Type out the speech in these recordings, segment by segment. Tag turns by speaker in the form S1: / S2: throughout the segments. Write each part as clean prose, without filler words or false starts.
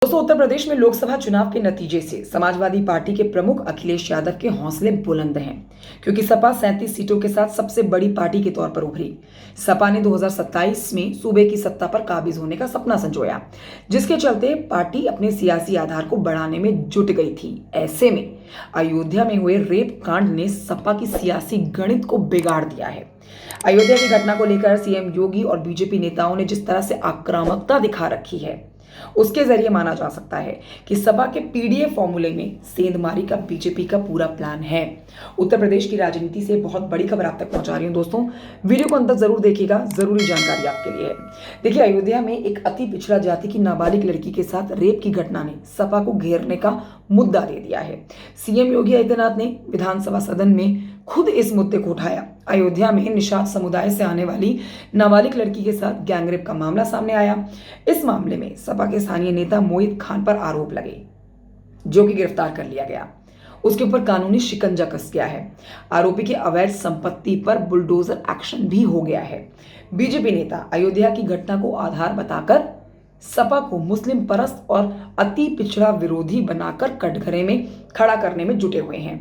S1: दोस्तों, उत्तर प्रदेश में लोकसभा चुनाव के नतीजे से समाजवादी पार्टी के प्रमुख अखिलेश यादव के हौसले बुलंद हैं, क्योंकि सपा 37 सीटों के साथ सबसे बड़ी पार्टी के तौर पर उभरी। सपा ने 2027 में सूबे की सत्ता पर काबिज होने का सपना संजोया, जिसके चलते पार्टी अपने सियासी आधार को बढ़ाने में जुट गई थी। ऐसे में अयोध्या में हुए रेप कांड ने सपा की सियासी गणित को बिगाड़ दिया है। अयोध्या की घटना को लेकर सीएम योगी और बीजेपी नेताओं ने जिस तरह से आक्रामकता दिखा रखी है, उसके जरिए माना जा सकता है कि सपा के पीडीए फॉर्मूले में सेंधमारी का बीजेपी का पूरा प्लान है। उत्तर प्रदेश की राजनीति से बहुत बड़ी खबर आप तक पहुंचा रही हूं दोस्तों, वीडियो को अंत तक जरूर देखिएगा, जरूरी जानकारी आपके लिए है। देखिए, अयोध्या में एक अति पिछड़ा जाति की नाबालिग लड़की के साथ रेप की घटना ने सपा को घेरने का मुद्दा दे दिया है। सीएम योगी आदित्यनाथ ने विधानसभा सदन में खुद इस मुद्दे को उठाया। अयोध्या में निषाद समुदाय से आने वाली नाबालिग लड़की के साथ गैंगरेप का मामला सामने आया। इस मामले में सपा के स्थानीय नेता मोहित खान पर आरोप लगे, जो कि गिरफ्तार कर लिया गया। उसके ऊपर कानूनी शिकंजा कस गया है। आरोपी की अवैध संपत्ति पर बुलडोजर एक्शन भी हो गया है। बीजेपी नेता अयोध्या की घटना को आधार बताकर सपा को मुस्लिम परस्त और अति पिछड़ा विरोधी बनाकर कटघरे में खड़ा करने में जुटे हुए हैं।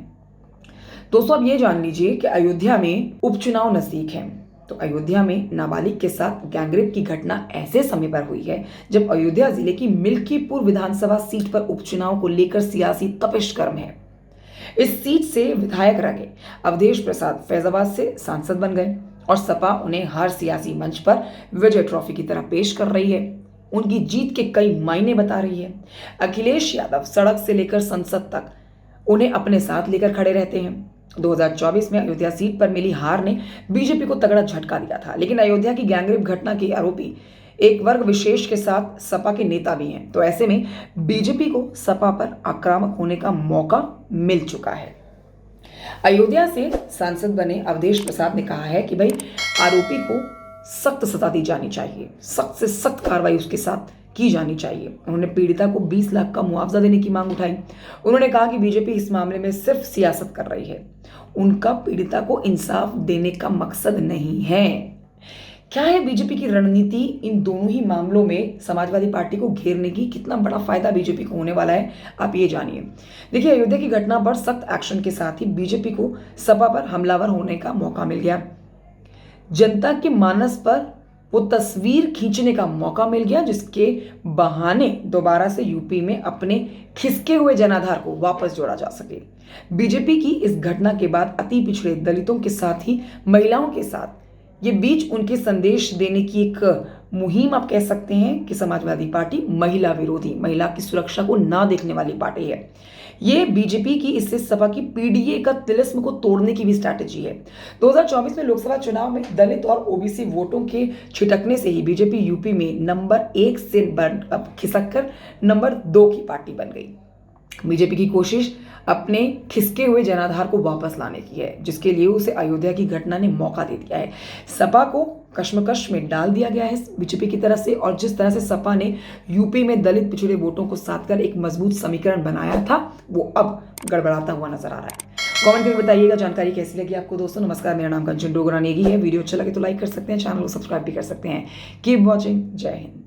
S1: दोस्तों, अब ये जान लीजिए कि अयोध्या में उपचुनाव नजदीक है। तो अयोध्या में नाबालिग के साथ गैंगरेप की घटना ऐसे समय पर हुई है जब अयोध्या जिले की मिल्कीपुर विधानसभा सीट पर उपचुनाव को लेकर सियासी तपिश गर्म है। इस सीट से विधायक रहे अवधेश प्रसाद फैजाबाद से सांसद बन गए और सपा उन्हें हर सियासी मंच पर विजय ट्रॉफी की तरह पेश कर रही है। उनकी जीत के कई मायने बता रही है। अखिलेश यादव सड़क से लेकर संसद तक उन्हें अपने साथ लेकर खड़े रहते हैं। 2024 में अयोध्या सीट पर मिली हार ने बीजेपी को तगड़ा झटका दिया था, लेकिन अयोध्या की गैंगरेप घटना के आरोपी एक वर्ग विशेष के साथ सपा के नेता भी हैं। तो ऐसे में बीजेपी को सपा पर आक्रामक होने का मौका मिल चुका है। अयोध्या से सांसद बने अवधेश प्रसाद ने कहा है कि भाई, आरोपी को सख्त सजा दी जानी चाहिए, सख्त से सख्त कार्रवाई उसके साथ की जानी चाहिए। उन्होंने पीड़िता को 20 लाख का मुआवजा देने की मांग उठाई। उन्होंने कहा कि बीजेपी इस मामले में सिर्फ सियासत कर रही है, उनका पीड़िता को इंसाफ देने का मकसद नहीं है। क्या है बीजेपी की रणनीति इन दोनों ही मामलों में? समाजवादी पार्टी को घेरने की कितना बड़ा फायदा बीजेपी को होने वाला है, आप ये जानिए। देखिए, अयोध्या की घटना पर सख्त एक्शन के साथ ही बीजेपी को सपा पर हमलावर होने का मौका मिल गया। जनता के मानस पर वो तस्वीर खींचने का मौका मिल गया, जिसके बहाने दोबारा से यूपी में अपने खिसके हुए जनाधार को वापस जोड़ा जा सके। बीजेपी की इस घटना के बाद अति पिछड़े दलितों के साथ ही महिलाओं के साथ ये बीच उनके संदेश देने की एक मुहिम आप कह सकते हैं कि समाजवादी पार्टी महिला विरोधी, महिला की सुरक्षा को ना देखने वाली पार्टी है। ये बीजेपी की इससे सपा की पीडीए का तिलिस्म को तोड़ने की भी स्ट्रैटेजी है। 2024 में लोकसभा चुनाव में दलित और ओबीसी वोटों के छिटकने से ही बीजेपी यूपी में नंबर 1 से अब खिसक कर नंबर 2 की पार्टी बन गई। बीजेपी की कोशिश अपने खिसके हुए जनाधार को वापस लाने की है, जिसके लिए उसे अयोध्या की घटना ने मौका दे दिया है। सपा को कश्मकश में डाल दिया गया है बीजेपी की तरफ से, और जिस तरह से सपा ने यूपी में दलित पिछड़े वोटों को साथ कर एक मजबूत समीकरण बनाया था, वो अब गड़बड़ाता हुआ नजर आ रहा है। कमेंट करके बताइएगा जानकारी कैसी लगी आपको। दोस्तों नमस्कार, मेरा नाम कंचन डोगरा नेगी है। वीडियो अच्छा लगे तो लाइक कर सकते हैं, चैनल को सब्सक्राइब भी कर सकते हैं। Keep watching. जय हिंद।